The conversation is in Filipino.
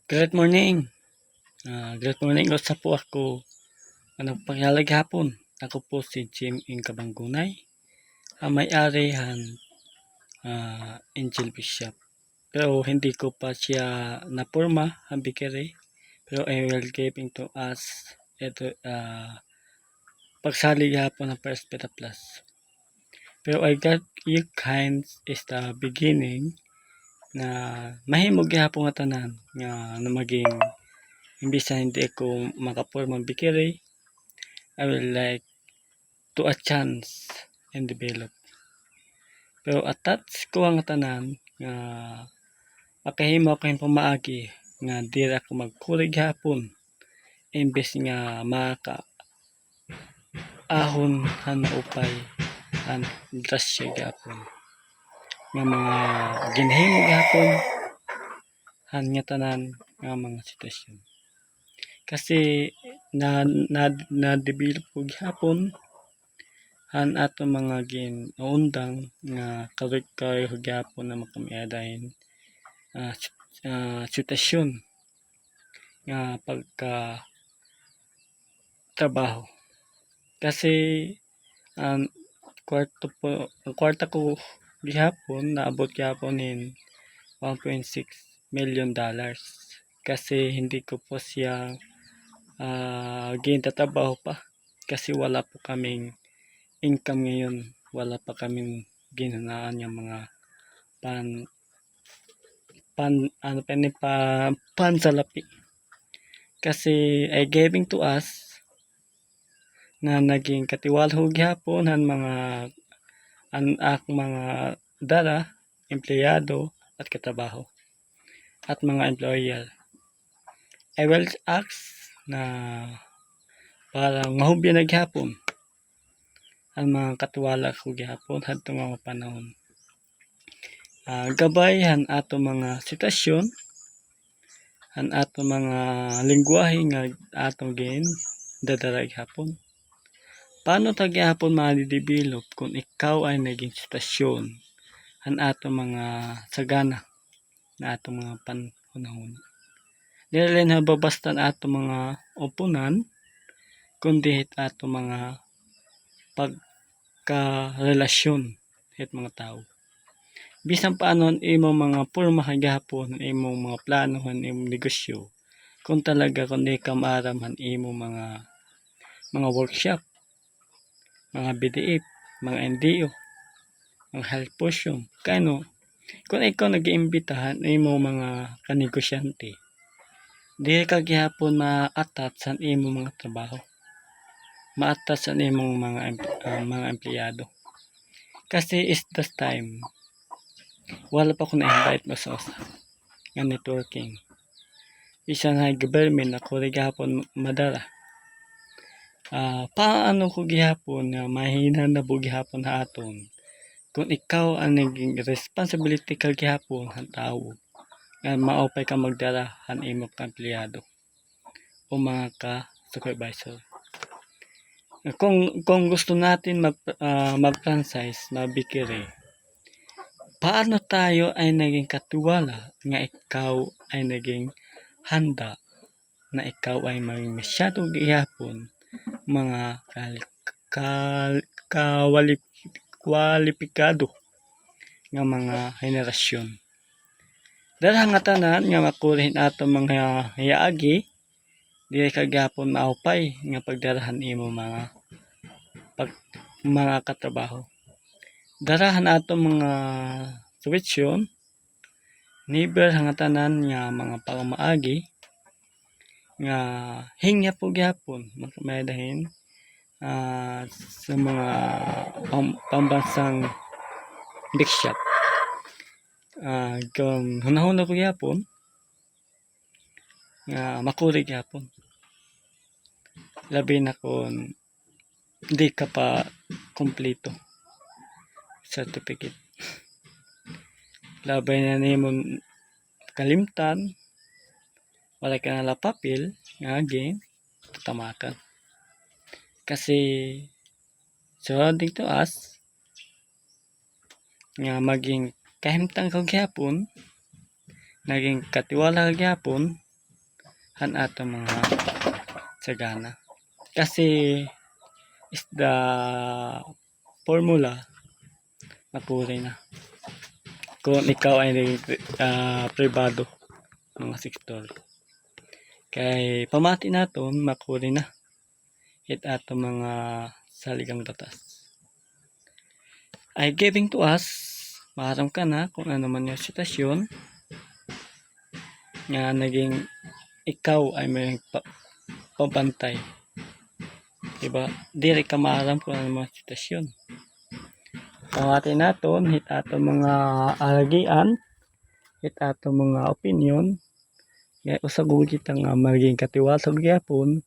Great morning. Great morning. Sa po ako. Anong pangyalag hapon? Ako po si Jim Incabangunay. Ang may-ari Angel Bishop. Pero hindi ko pa siya napurma ang bikiri. Pero I will giving to us ito pagsali hapon ng First Beta Plus. Pero I got you kinds is the beginning na mahimog hapon nga tanan nga na maging imbis na hindi ako makapurma ang bikiri, I will like to a chance and develop. Pero attach ko ang tanan nga makahimo ko yung pamaagi nga dira ko magkurig hapon imbes nga maka ahon han upay ang drasya gapon nga mga ginhimo gapon han nga tanan nga mga sitwasyon. Kasi na develop ko gihapon han ato mga ginundang nga karig gyapon na makamiadahin sitwasyon nga pagka trabaho. Kasi ang kwarta ko gihapon naabot gihapon in $1.6 million. Kasi hindi ko po siya gintatrabaho pa kasi wala po kaming income ngayon, wala pa kaming ginhanaan yung mga pansalapi kasi ay giving to us na naging katiwala gyapon ang mga dara empleyado at katrabaho at mga employer. I will ask na para mahubya na gyapon ang mga katiwala ko gyapon hadto mga panahon. Gabay han ato mga sitwasyon, han ato mga lengguwahe nga atong dadara gyapon. Paano ta gyapon ma-develop kung ikaw ay naging sitwasyon han ato mga sagana na ato mga panahon. Dili na babasta ato mga upunan kundi ato mga pagkarelasyon het mga tao. Bisan paano imo mga purma gyapon imo mga plano imo negosyo kung talaga kundi ka maaram imo mga workshop, mga BDF, mga NDO, mga health potion. Kano kung ikaw nag-iimbitahan imo mga kanegosyante, di ka gyapon ma-attach sa imo mga trabaho, ma-attach sa imong mga empleyado. Kasi is this time wala pa ko na-invite mo sa nga networking. Isa na government ako rin gihapon madara. Paano ko gihapon na mahina na po gihapon na aton kung ikaw ang naging responsibility ka gihapon ang tao nga maupay ka magdara han imo ka empleyado o mga ka supervisor. Kung gusto natin mag-franchise, mabikiri, paano tayo ay naging katiwala nga ikaw ay naging handa na ikaw ay maging masyadong gihapon mga kwalipikado nga mga henerasyon. Dahil nga tanan nga makulihin ato mga hiyaagi, di ka gyapon maupay nga pagdarahan imo mga katrabaho. Darahan ato mga sitwasyon, never hangatanan nga mga pangmaagi nga hingya po gyapon makamaadahin sa mga pambansang bikshop. Kung hunahuna ko gyapon nga makurig gyapon. Labi na kung di ka pa kompleto certificate. Labay na nimo kalimtan, wala ka na papel nga tatamakan. Kasi surrounding to us nga maging kahimtang ka gyapon, naging katiwala ka gyapon han ato mga sagana. Kasi is the formula napuri na. Kung ikaw ay privado mga sektor. Kay pamati naton makuri na hit ato mga saligang batas. Ay giving to us, maharam ka na kung ano man yung sitwasyon nga naging ikaw ay may pabantay. Diba? Diri ka maharam kung ano man sitwasyon. Pamati naton hit ato mga alagian, hit ato mga opinion, kaya usagod kita nga maging katiwasog gyapon